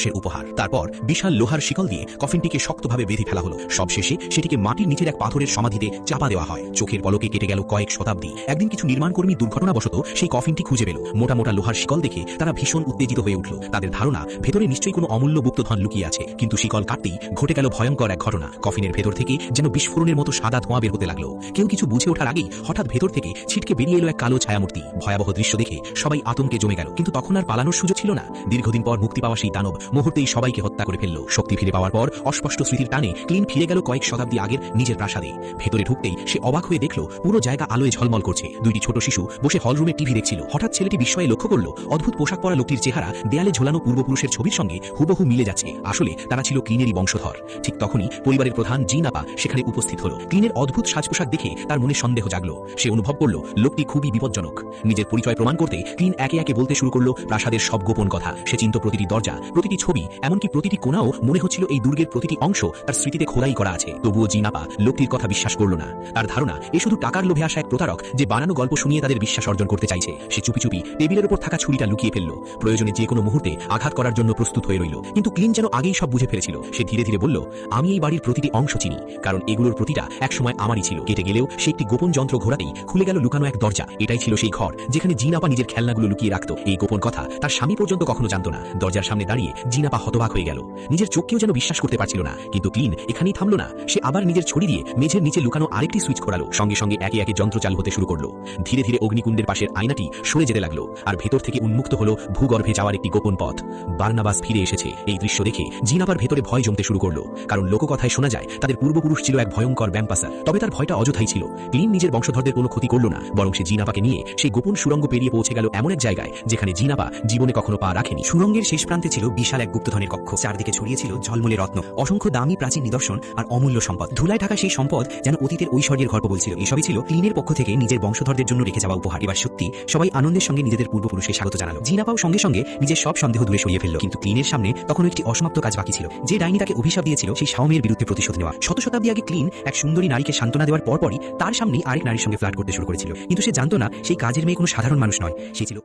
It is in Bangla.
সে উপহার। তারপর বিশাল লোহার শিকল দিয়ে কফিনটিকে শক্তভাবে বেঁধে ফেলা হলো। সবশেষে সেটিকে মাটির নিচের এক পাথরের সমাধিতে চাপা দেওয়া হয়। চোখের পলকে কেটে গেল কয়েক শতাব্দী। একদিন কিছু নির্মাণকর্মী দুর্ঘটনাবশত সেই কফিনটি খুঁজে পেল। মোটা মোটা লোহার শিকল দেখে তারা ভীষণ উত্তেজিত হয়ে উঠল। তাদের ধারণা ভেতরে নিশ্চয়ই কোনো অমূল্য গুপ্তধন লুকিয়ে আছে। কিন্তু শিকল কাটতেই ঘটে গেল ভয়ঙ্কর এক ঘটনা। কফিনের ভেতর থেকে যেন বিস্ফোরণের মতো সাদা ধোঁয়া বের হতে লাগলো। কেউ কিছু বুঝে ওঠার আগেই হঠাৎ ভেতর থেকে ছিটকে বেরিয়ে এলো এক কালো ছায়ামূর্তি। ভয়াবহ দৃশ্য দেখে সবাই আতঙ্কে জমে গেল। কিন্তু তখন আর পালানোর সুযোগ ছিল না। দীর্ঘদিন পর মুক্তি পাওয়া সেই দানব মুহূর্তেই সবাইকে হত্যা করে ফেলল। শক্তি ফিরে পাওয়ার পর অস্পষ্ট স্মৃতির টানে ক্লিন ফিরে গেল কয়েক শতাব্দী আগের নিজের প্রাসাদে। ভেতরে ঢুকতেই সে অবাক হয়ে দেখল পুরো জায়গা আলোয় ঝলমল করছে। দুইটি ছোট শিশু বসে হলরুমে টিভি দেখছিল। হঠাৎ ছেলেটি বিস্ময়ে লক্ষ্য করল অদ্ভুত পোশাক পরা লোকটির চেহারা দেয়ালে ঝোলানো পূর্বপুরুষের ছবির সঙ্গে হুবহু মিলে যাচ্ছে। আসলে তারা ছিল ক্লিনেরই বংশধর। ঠিক তখনই পরিবারের প্রধান জিন আপা সেখানে উপস্থিত হলো। ক্লিনের অদ্ভুত সাজপোশাক দেখে তার মনে সন্দেহ জাগলো। সে অনুভব করল লোকটি খুবই বিপজ্জনক। নিজের পরিচয় প্রমাণ করতে ক্লিন একে একে বলতে শুরু করলো প্রাসাদের সব গোপন কথা। সে চিনত প্রতিটি দরজা, প্রতিটি ছবি, এমনকি প্রতিটি কোণাও মনে হচ্ছিল এই দুর্গের প্রতিটি অংশ তার স্মৃতিতে খোদাই করা আছে। তবুও জিন আপা লোকটির কথা বিশ্বাস করল না। তার ধারণা এ শুধু টাকার লোভে আসা এক প্রতারক যে বানানো গল্প শুনিয়ে তাদের বিশ্বাস অর্জন করতে চাইছে। সে চুপি চুপি টেবিলের উপর থাকা ছুরিটা লুকিয়ে ফেলল। প্রয়োজনে যে কোনো মুহূর্তে আঘাত করার জন্য প্রস্তুত হয়ে রইল। কিন্তু ক্লিন যেন আগেই সব বুঝে ফেলেছিল। সে ধীরে ধীরে বলল, আমি এই বাড়ির প্রতিটি অংশ চিনি, কারণ এগুলোর প্রতিটা একসময় আমারই ছিল। কেটে গেলেও সে একটি গোপন যন্ত্র ঘোরাতেই খুলে গেল লুকানো এক দরজা। এটাই ছিল সেই ঘর যেখানে জিন আপা নিজের খেলনাগুলো লুকিয়ে রাখত। এই গোপন কথা তার স্বামী পর্যন্ত কখনো জানত না। দরজার সামনে দাঁড়িয়ে জিন আপা হতবাক হয়ে গেল। নিজের চোখকেও যেন বিশ্বাস করতে পারছিল না। কিন্তু ক্লিন এখানেই থামলো না। সে আবার নিজের ছড়ি দিয়ে মেঝের নিচে লুকানো আরেকটি সুইচ ঘোরালো। সঙ্গে সঙ্গে একে একে যন্ত্র চালু হতে শুরু করলো। ধীরে ধীরে অগ্নিকুণ্ডের পাশের আয়নাটি সরে যেতে লাগলো। আর ভেতর থেকে উন্মুক্ত হলো ভূগর্ভে যাওয়ার একটি গোপন পথ। বার্নাবাস ফিরে এসেছে। এই দৃশ্য দেখে জিন আপার ভেতরে ভয় জমতে শুরু করলো। কারণ লোককথায় শোনা যায় তাদের পূর্বপুরুষ ছিল এক ভয়ঙ্কর ব্যাম্পাসার। তবে তার ভয়টা অযথাই ছিল। ক্লিন নিজের বংশধরদের কোনো ক্ষতি করল না, বরং সে জিন আপাকে নিয়ে সেই গোপন সুড়ঙ্গ পেরিয়ে পৌঁছে গেল এমন এক জায়গায় যেখানে জিন আপা জীবনে কখনো পা রাখেনি। সুড়ঙ্গের শেষ প্রান্তে ছিল বিশাল এক গুপ্তধনের কক্ষ। চারদিকে ছড়িয়ে ছিল ঝলমলে রত্ন, অসংখ্য দামি প্রাচীন নিদর্শন আর অমূল্য সম্পদ। ধুলায় ঢাকা সেই সম্পদ যেন অতীতের ঐশ্বর্যের গল্প বলছিল। এসবই ছিল ক্লিনের পক্ষ থেকে নিজের বংশধরদের জন্য রেখে যাওয়া উপহার। এবার সত্যি সবাই আনন্দের সঙ্গে নিজেদের পূর্বপুরুষকে স্বাগত জানালো। জিন আপাও সঙ্গে সঙ্গে নিজের সব সন্দেহ দূরে সরিয়ে ফেলল। কিন্তু ক্লিনের সামনে তখন একটি অসমাপ্ত কাজ বাকি ছিল। যে ডাইনি তাকে অভিশাপ দিয়েছিল সেই শাওমের বিরুদ্ধে প্রতিশোধ নেওয়া। শত শতাব্দী আগে ক্লিন এক সুন্দরী নারীকে সান্ত্বনা দেওয়ার পরপরই তার সামনেই আরেক নারীর সঙ্গে ফ্লার্ট করতে শুরু করেছিল। কিন্তু সে জানতো না সেই কাজের মেয়ে কোনো সাধারণ মানুষ নয়, সে ছিল